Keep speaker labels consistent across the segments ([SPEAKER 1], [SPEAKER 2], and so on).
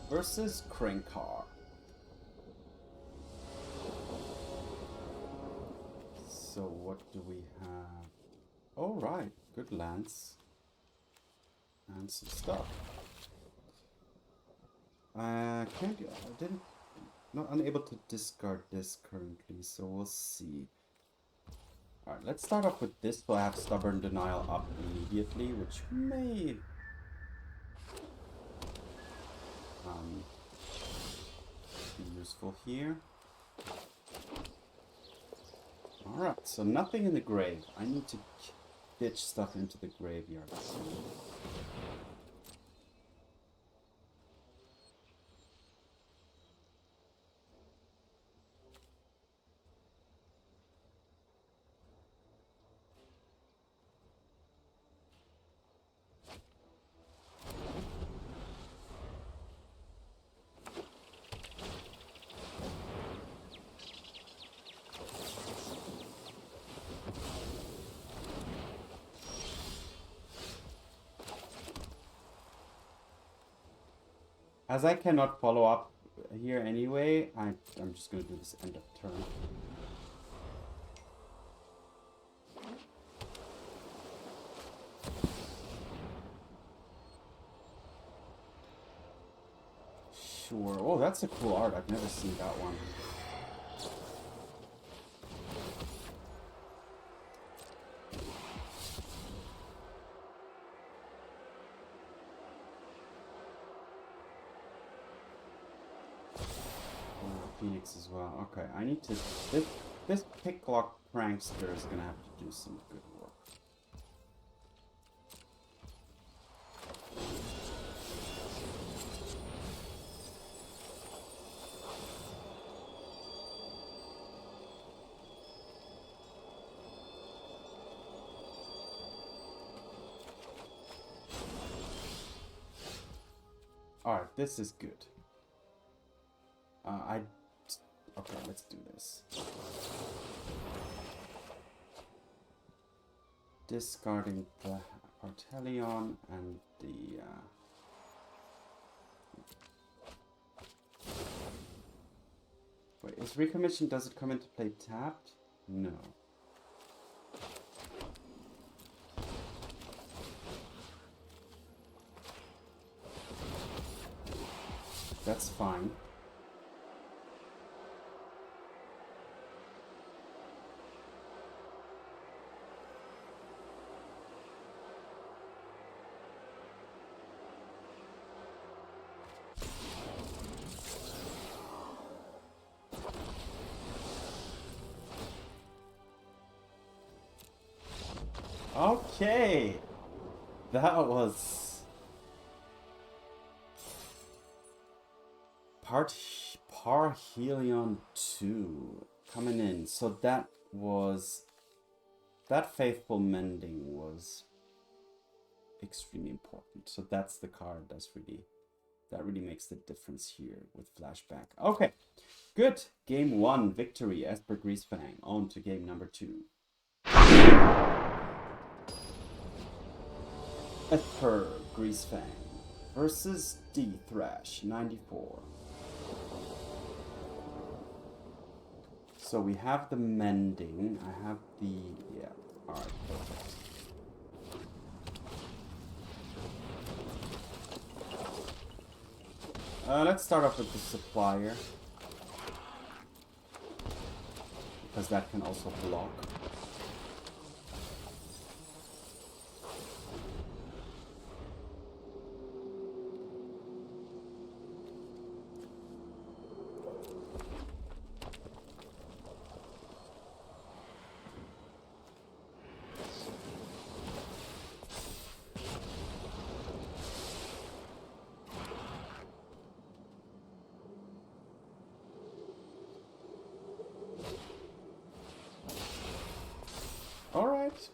[SPEAKER 1] versus Krinkar. So what do we have? Oh right, good lands. And some stuff. I didn't, not unable to discard this currently, so we'll see. Alright, let's start off with this, so I have Stubborn Denial up immediately, which may be useful here. Alright, so nothing in the grave. I need to ditch stuff into the graveyard. As I cannot follow up here anyway, I'm just going to do this end of turn. Sure. Oh, that's a cool art. I've never seen that one. Phoenix as well. Okay, I need to... This Picklock Prankster is gonna have to do some good work. Alright, this is good. Okay, let's do this. Discarding the Parhelion and the... Wait, is Recommission, does it come into play tapped? No. That's fine. Okay, that was Parhelion II coming in. So that Faithful Mending was extremely important. So that's the card that really makes the difference here with flashback. Okay, good. Game 1 victory. Esper Greasefang on to game number 2. Esper Greasefang versus D-Thrash 94. So we have the mending. I have the... yeah. Alright, perfect. Let's start off with the Supplier, because that can also block.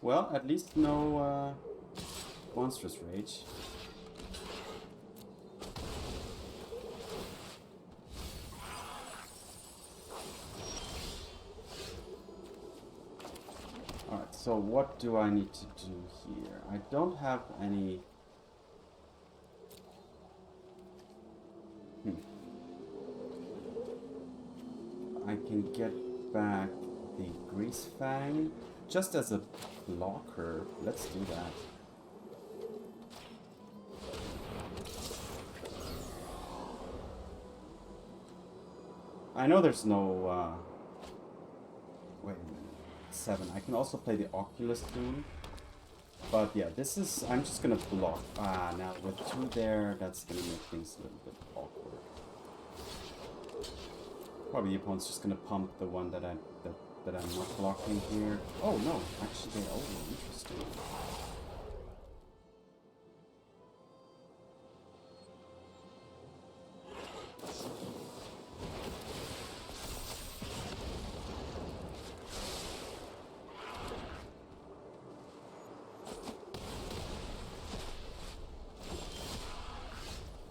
[SPEAKER 1] Well, at least no monstrous rage. Alright, so what do I need to do here? I don't have any... I can get back the Greasefang just as a blocker. Let's do that. I know there's no... wait a minute. 7. I can also play the Oculus Doom. But yeah, this is... I'm just gonna block. Now with 2 there, that's gonna make things a little bit awkward. Probably the opponent's just gonna pump the one that I'm not blocking here. Oh no, actually, oh, interesting.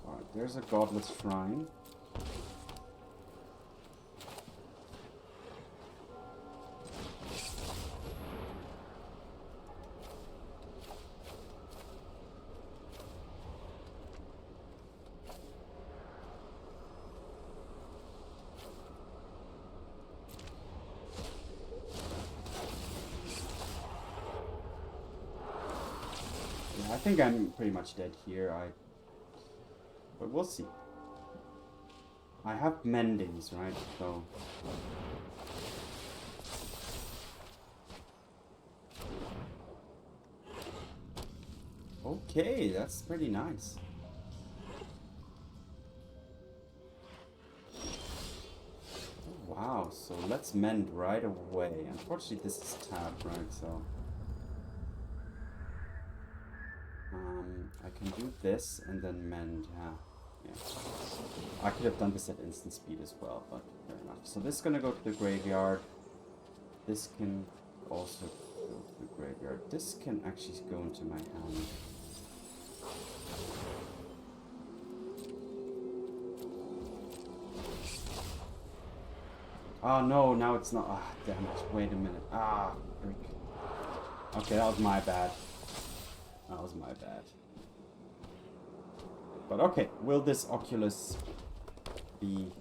[SPEAKER 1] Alright, there's a Godless Shrine. I think I'm pretty much dead here. But we'll see. I have mendings, right? So okay, that's pretty nice. Oh, wow, so let's mend right away. Unfortunately, this is tapped, right? So I can do this and then mend, yeah. I could have done this at instant speed as well, but fair enough. So this is gonna go to the graveyard. This can also go to the graveyard. This can actually go into my hand. Oh no, now it's not. Ah, damn it. Wait a minute. Ah, freak. Okay, that was my bad. That was my bad. But okay, will this Oculus be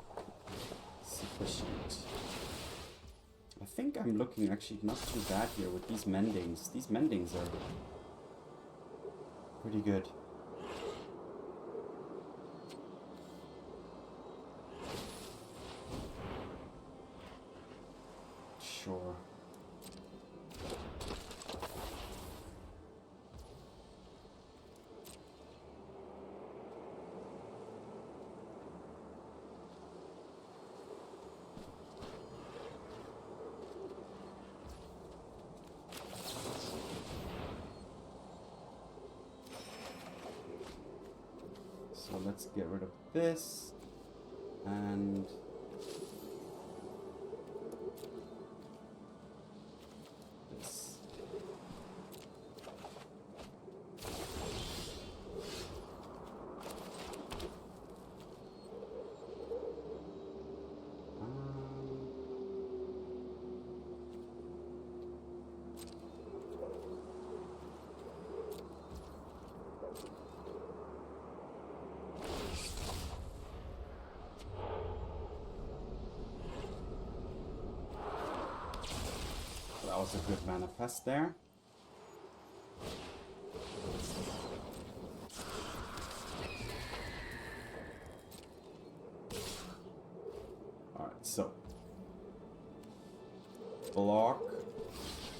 [SPEAKER 1] sufficient? I think I'm looking actually not too bad here with these mendings. These mendings are pretty good. Sure. So let's get rid of this and this. That was a good manifest there. Alright, so block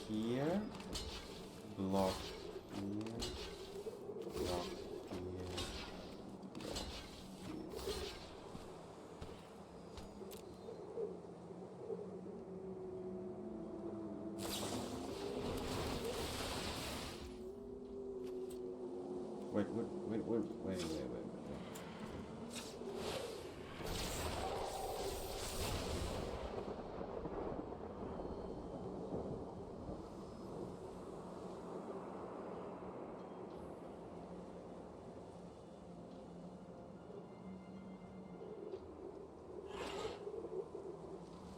[SPEAKER 1] here, block here, block here, block here. Wait.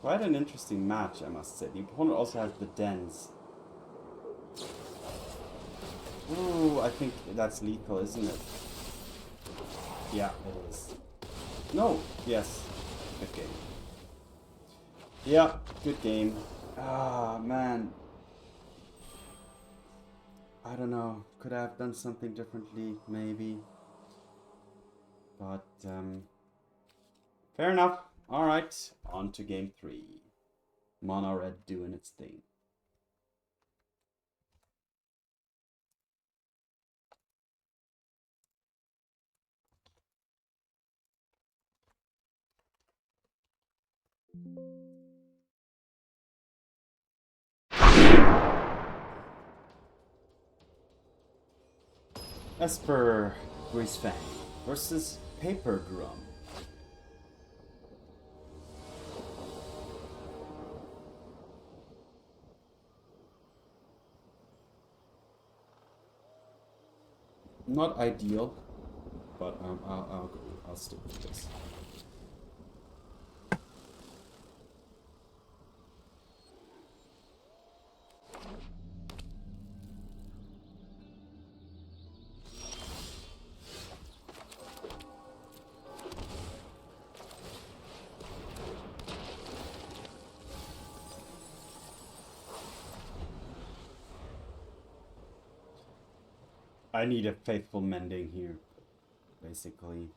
[SPEAKER 1] Quite an interesting match, I must say. The opponent also has the dens. Ooh, I think that's lethal, isn't it? Yeah, it is. No. Yes. Good game. Yeah, good game. Ah, man. I don't know. Could I have done something differently? Maybe. But, fair enough. Alright, on to game 3. Mono Red doing its thing. Esper Greasefang versus Paper Grum. Not ideal, but I'll stick with this. I need a Faithful Mending here, basically.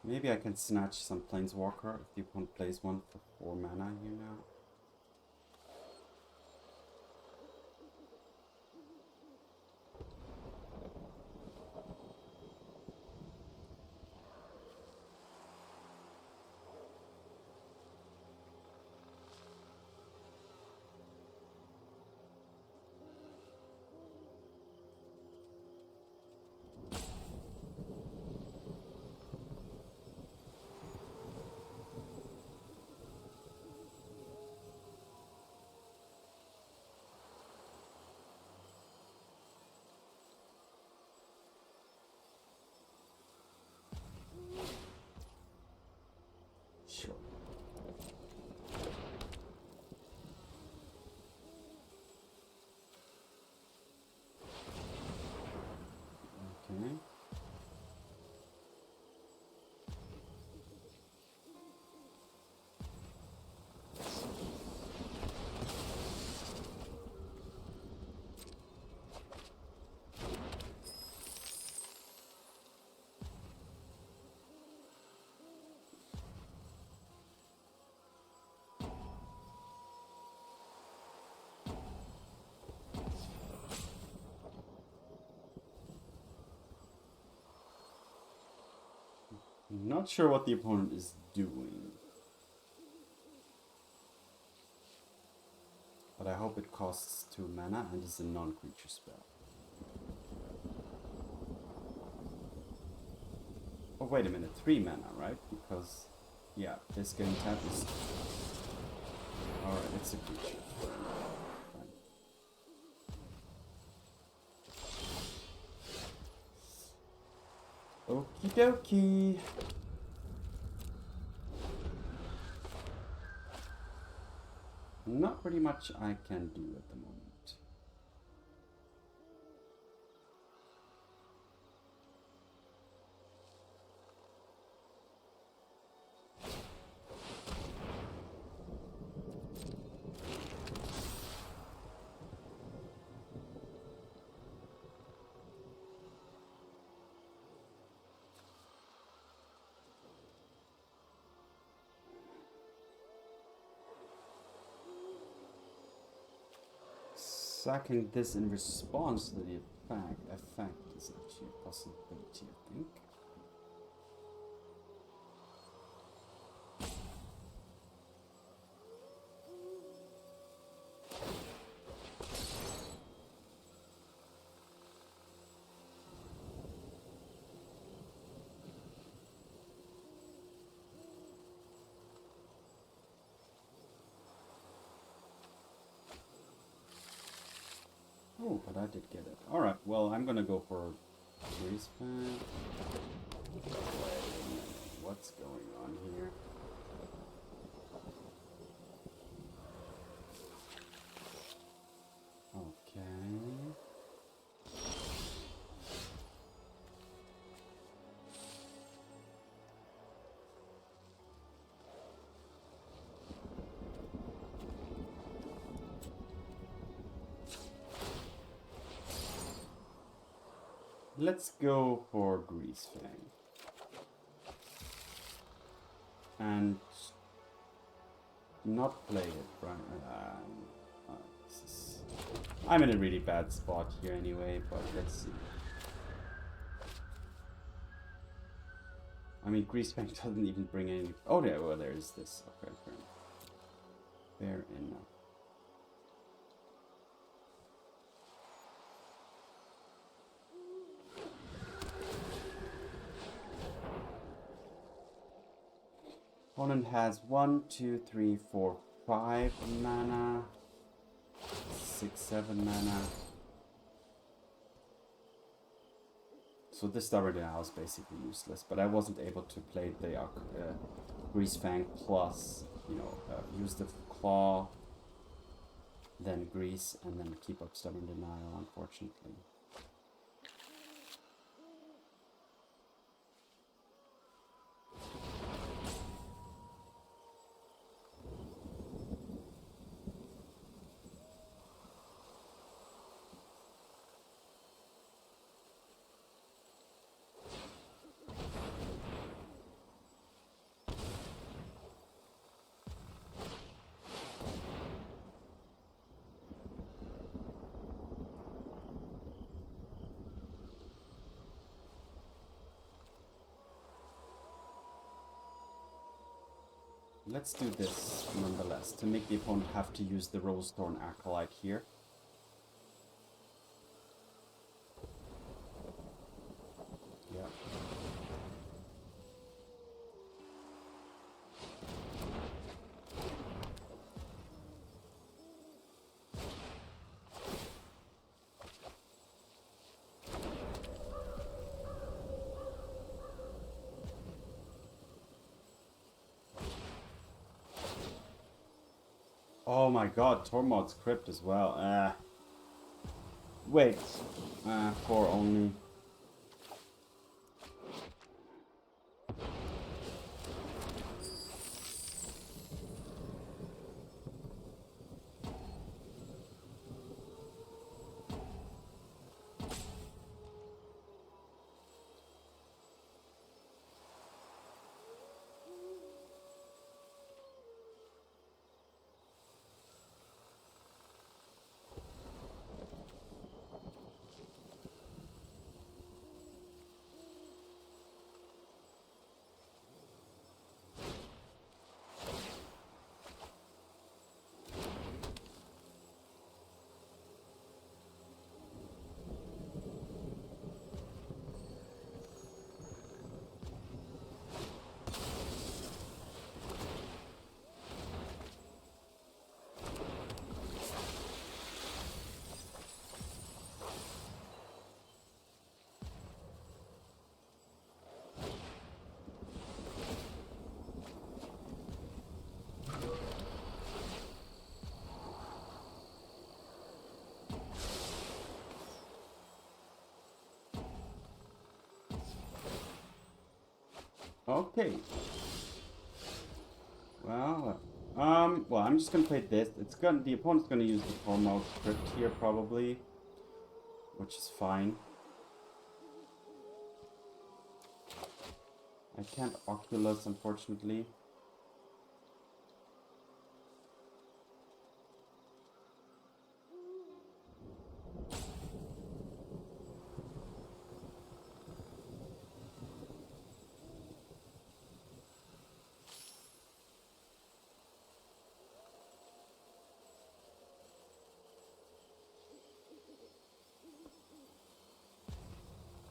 [SPEAKER 1] Maybe I can snatch some Planeswalker if the opponent plays one for 4 mana here now. Sure. Okay. Not sure what the opponent is doing, but I hope it costs 2 mana and is a non-creature spell. Oh, wait a minute, 3 mana, right? Because, yeah, this game tap is... Alright, it's a creature. Okie dokie. Not really much I can do at the moment. Sacking this in response to the effect is actually a possibility, I think. Oh, but I did get it. Alright, well, I'm gonna go for Greasefang. Wait a minute, what's going on here? Okay. Let's go for Greasefang. And not play it, right? I'm in a really bad spot here anyway, but let's see. I mean, Greasefang doesn't even bring any... Oh, yeah, well, there is this. Okay, fair enough. Opponent has 1, 2, 3, 4, 5 mana, 6, 7 mana. So this Stubborn Denial is basically useless, but I wasn't able to play the Greasefang plus, you know, use the Claw, then Grease, and then keep up Stubborn Denial, unfortunately. Let's do this nonetheless, to make the opponent have to use the Rosethorn Acolyte here. Yeah. Oh my god, Tormod's Crypt as well. Wait. 4 only. Okay. Well, I'm just gonna play this. The opponent's gonna use the Tormod's Crypt here probably, which is fine. I can't Oculus, unfortunately.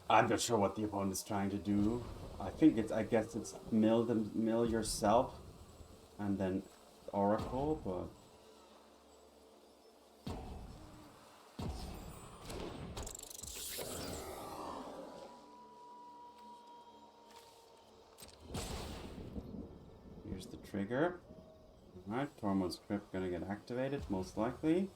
[SPEAKER 1] I'm not sure what the opponent is trying to do. I guess it's mill yourself and then Oracle, but trigger. Alright, Tormod's Crypt gonna get activated, most likely.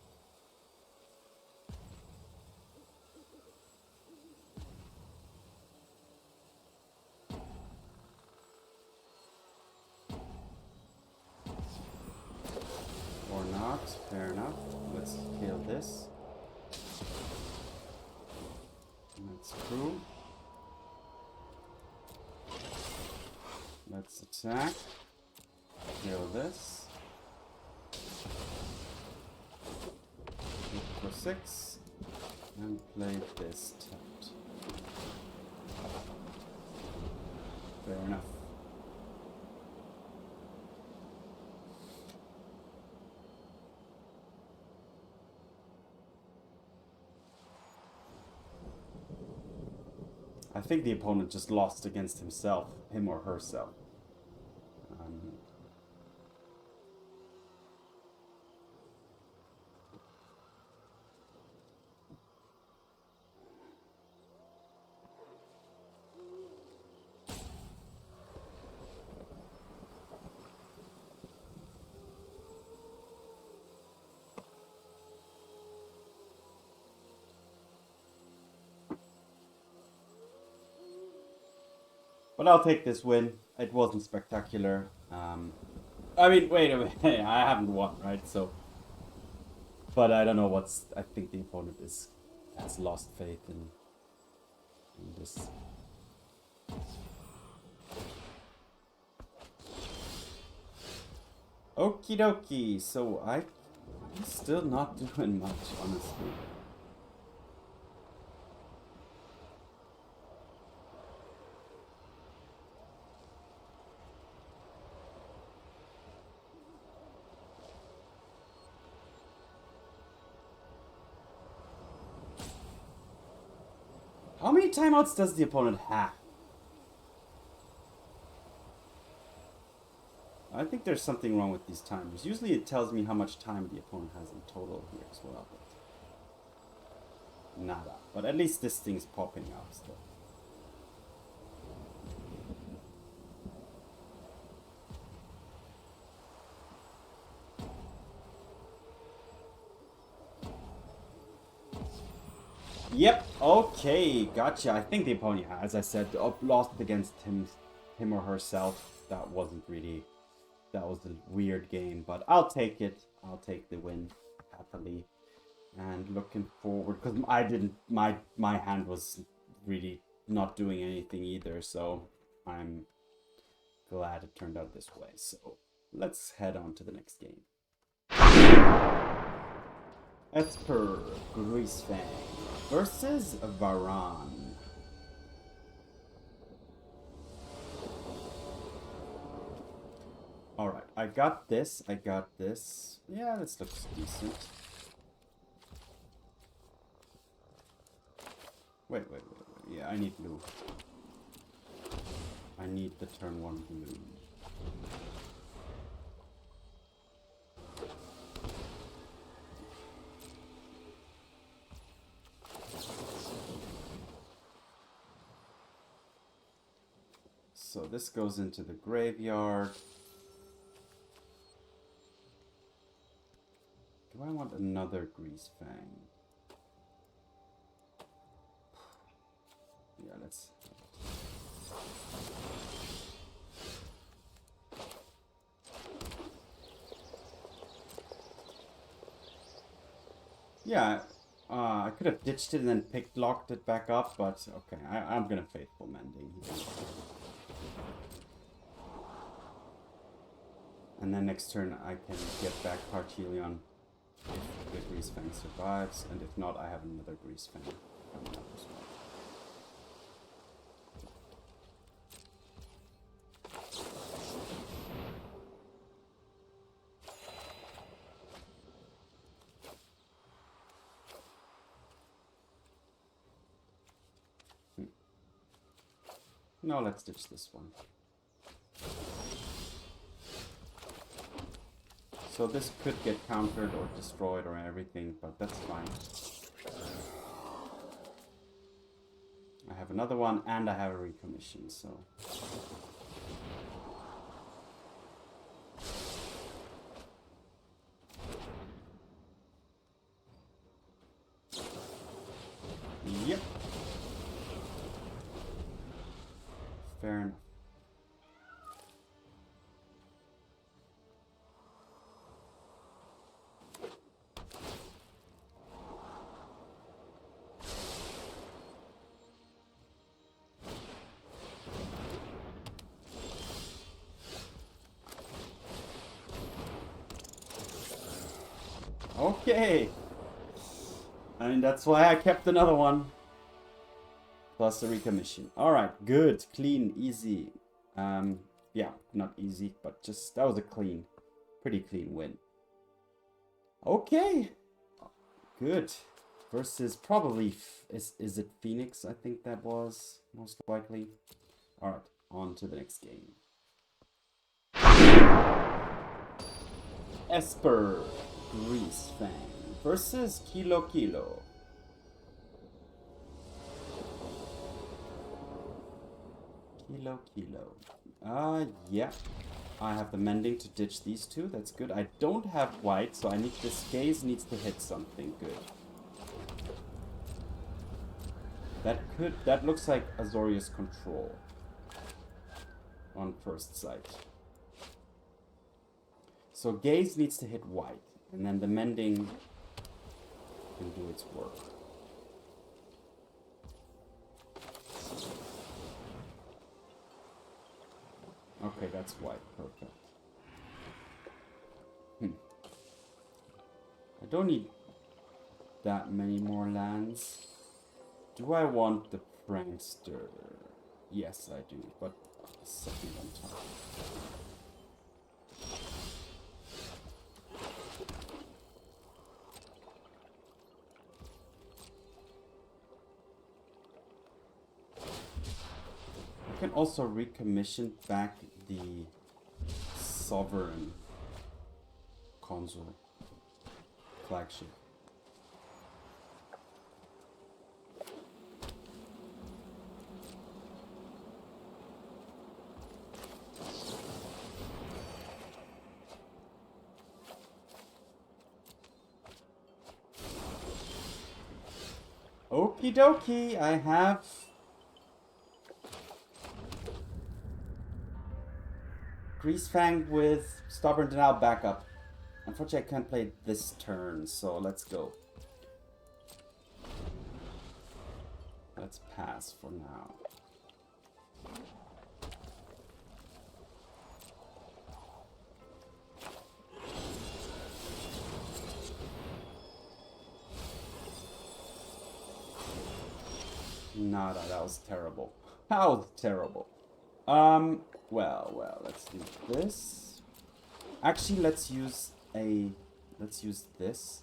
[SPEAKER 1] Or not, fair enough. Let's kill this. That's true. Let's attack. Kill this. Look for 6. And play this tapped. Fair enough. I think the opponent just lost against himself, him or herself. But I'll take this win. It wasn't spectacular. I mean, wait a minute. I haven't won, right? So, but I don't know what's. I think the opponent has lost faith in this. Okie dokie. So I'm still not doing much, honestly. How many timeouts does the opponent have? I think there's something wrong with these timers. Usually it tells me how much time the opponent has in total here as well. But nada. But at least this thing's popping out still. Yep, okay, gotcha. I think the opponent, as I said, lost against him or herself. That wasn't really, that was a weird game, but I'll take it. I'll take the win happily. And looking forward, because I didn't, my hand was really not doing anything either, so I'm glad it turned out this way. So let's head on to the next game. Esper Greasefang versus Varan. Alright, I got this. Yeah, this looks decent. Wait. Yeah, I need blue. I need the turn 1 blue. So this goes into the graveyard. Do I want another Greasefang? Yeah, let's... Yeah, I could have ditched it and then picklocked it back up, but okay, I'm gonna Faithful Mending. And then next turn I can get back Parhelion if the Greasefang survives, and if not, I have another Greasefang coming up as well. No, let's ditch this one. So this could get countered or destroyed or everything, but that's fine. I have another one and I have a recommission, so... Fair enough. Okay. I mean, that's why I kept another one. Plus the recommission. Alright, good. Clean, easy. Yeah, not easy, but just, that was a clean, pretty clean win. Okay. Good. Versus probably, is it Phoenix? I think that was, most likely. Alright, on to the next game. Esper Greasefang versus Kilo. Kilo. Yeah. I have the mending to ditch these two. That's good. I don't have white, so I need this gaze needs to hit something good. That looks like Azorius Control on first sight. So gaze needs to hit white, and then the mending can do its work. Okay, that's white. Perfect. I don't need that many more lands. Do I want the Prankster? Yes, I do, but second on top. I can also recommission back the Sovereign Consul Flagship. Okie dokie, I have Greasefang with Stubborn Denial backup. Unfortunately, I can't play this turn, so let's go. Let's pass for now. Nada, that was terrible. That was terrible. Well, let's do this. Actually, let's use this.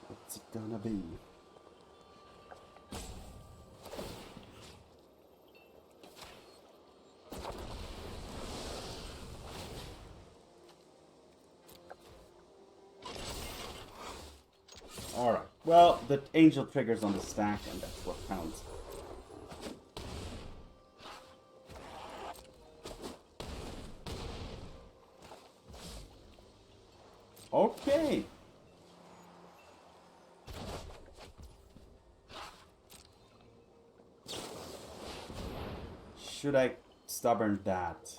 [SPEAKER 1] What's it gonna be? Alright, well, the angel triggers on the stack, and that's what counts. Okay. Should I stubborn that?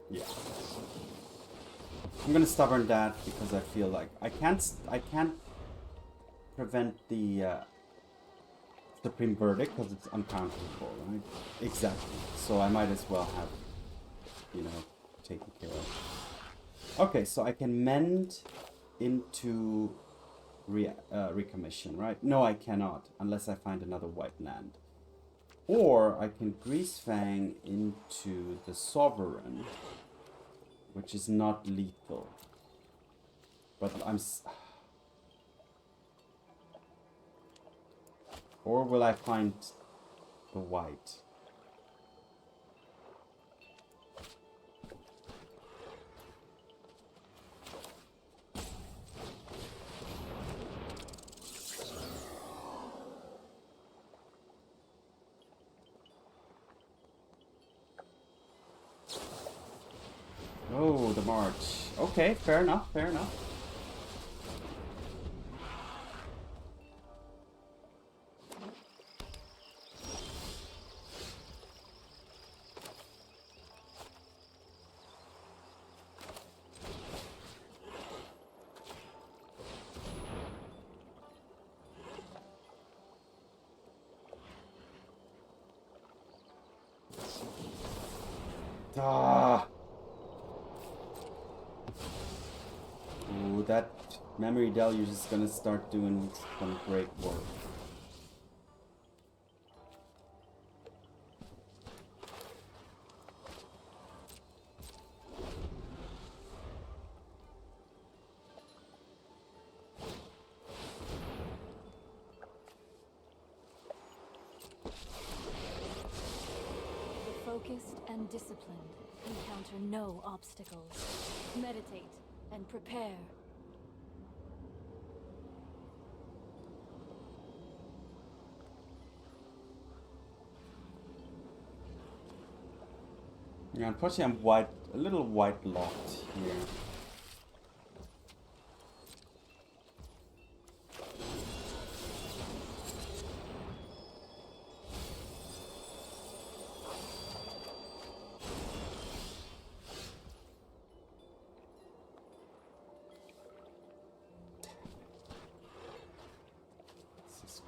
[SPEAKER 1] Yeah. I'm gonna stubborn that because I feel like I can't prevent the Supreme Verdict because it's uncounterable, right? Exactly. So I might as well have, you know, taken care of. Okay, so I can mend into recommission, right? No, I cannot unless I find another white land. Or I can Greasefang into the Sovereign, which is not lethal. But or will I find the white? Okay, fair enough, fair enough. Ah. Ooh, that memory deluge is gonna start doing some great work.
[SPEAKER 2] Focused and disciplined, encounter no obstacles. Meditate and prepare.
[SPEAKER 1] Yeah, unfortunately I'm a little white locked here.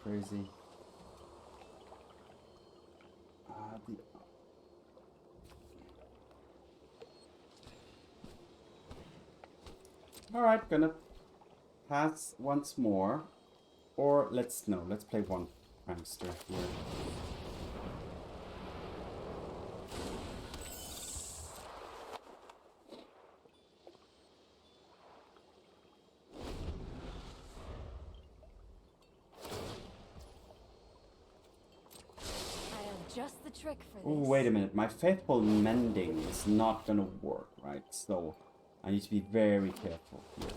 [SPEAKER 1] Crazy. Alright, gonna pass once more. Or let's play one prankster here.
[SPEAKER 2] Just the trick for this.
[SPEAKER 1] Oh, wait a minute. My Faithful Mending is not gonna work, right? So I need to be very careful here.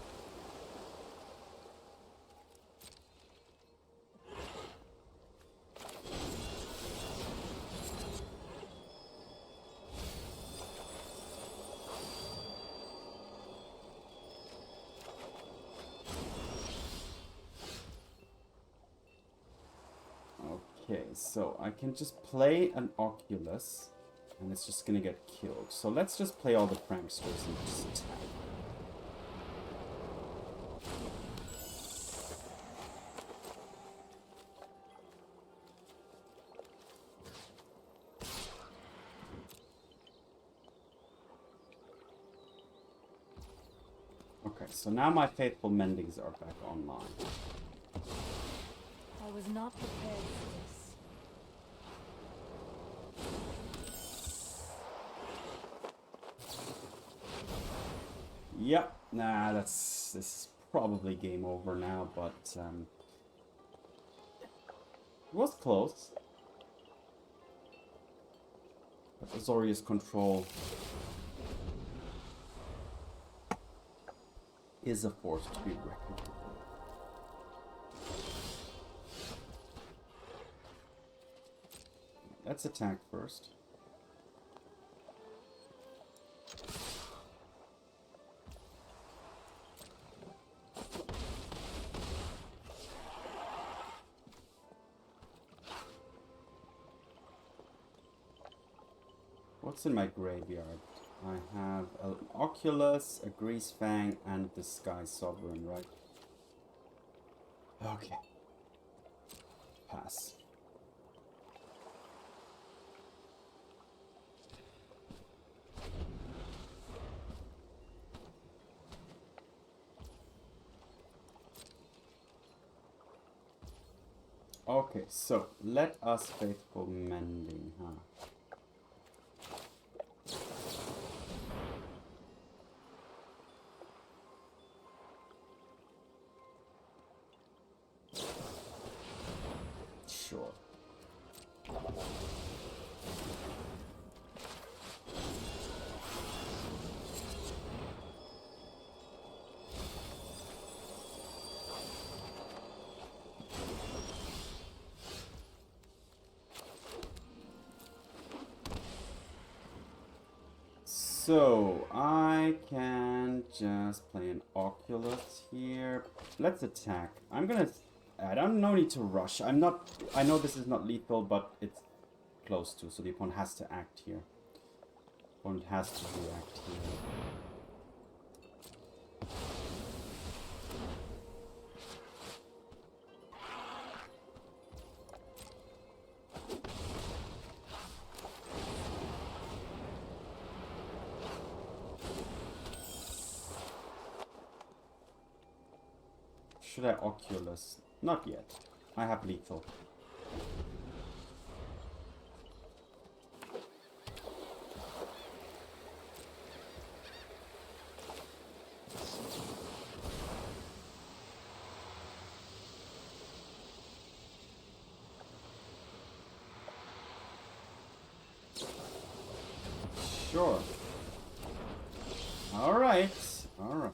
[SPEAKER 1] Okay, so I can just play an Oculus, and it's just gonna get killed. So let's just play all the pranksters and just attack. Okay, so now my Faithful Mendings are back online.
[SPEAKER 2] I was not prepared for this.
[SPEAKER 1] Yep, nah, this is probably game over now, but it was close. But Azorius control is a force to be reckoned with. Let's attack first. What's in my graveyard? I have an Oculus, a Greasefang, and the Skysovereign, right? Okay. Pass. Okay, so let us Faithful Mending, huh? Sure. So I can just play an Oculus here. Let's attack. I don't no need to rush. I know this is not lethal, but it's close to, so the opponent has to act here. Opponent has to react here. Should I Oculus? Not yet. I have lethal. Sure. All right. All right.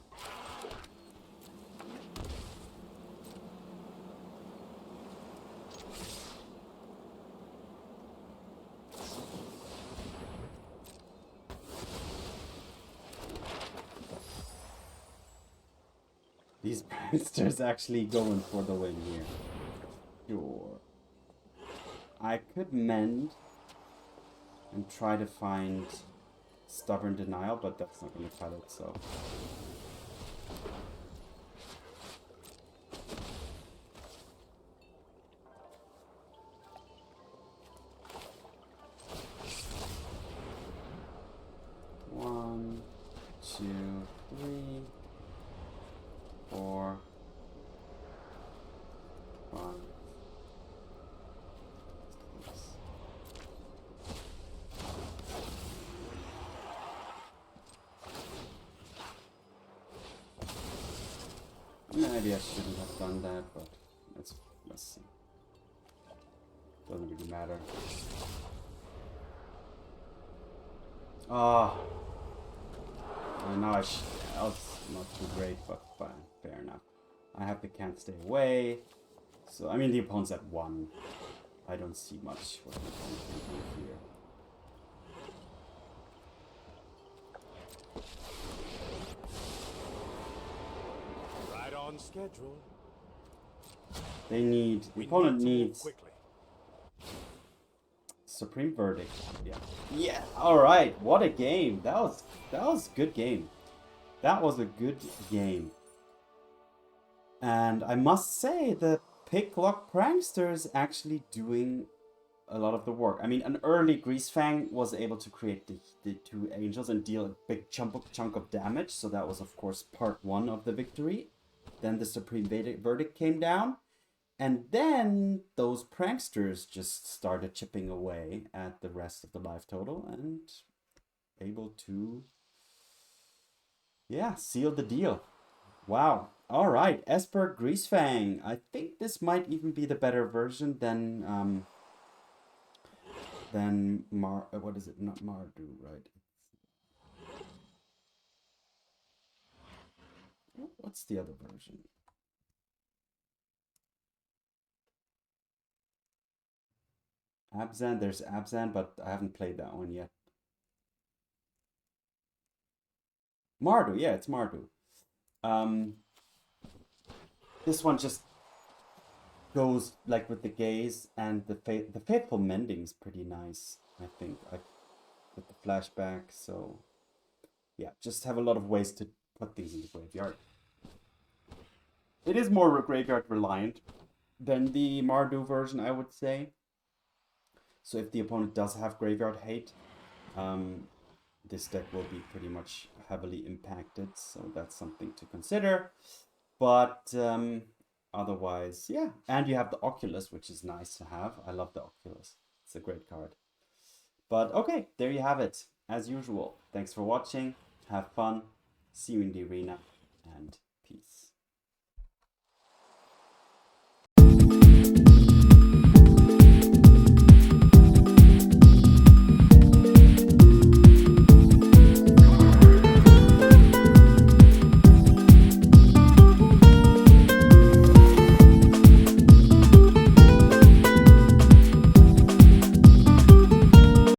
[SPEAKER 1] These pranksters actually going for the win here. Sure. I could mend and try to find Stubborn Denial, but that's not going to cut it, so... One, two, three, 4, 5, 6. Maybe I shouldn't have done that, but let's see. Doesn't really matter. Ah, I know that was not too great, but fine, fair enough. I have the can't stay away. So, I mean, the opponent's at 1. I don't see much what the opponent can do here.
[SPEAKER 3] Right on schedule.
[SPEAKER 1] The opponent needs Supreme Verdict. Yeah. Yeah. All right. What a game. That was a good game. That was a good game. And I must say the Picklock Prankster is actually doing a lot of the work. I mean, an early Greasefang was able to create the 2 angels and deal a big chunk of damage. So that was, of course, part 1 of the victory. Then the Supreme Verdict came down. And then those pranksters just started chipping away at the rest of the life total and able to, yeah, seal the deal. Wow. All right, Esper Greasefang. I think this might even be the better version than what is it? Not Mardu, right? What's the other version? Abzan, there's Abzan, but I haven't played that one yet. Mardu, yeah, it's Mardu. This one just goes like with the gaze, and the Faithful Mending is pretty nice, I think, with the flashback. So yeah, just have a lot of ways to put things in the graveyard. It is more graveyard reliant than the Mardu version, I would say. So if the opponent does have graveyard hate, this deck will be pretty much heavily impacted. So that's something to consider. But otherwise, yeah. And you have the Oculus, which is nice to have. I love the Oculus. It's a great card. But okay, there you have it. As usual, thanks for watching. Have fun. See you in the arena. And peace.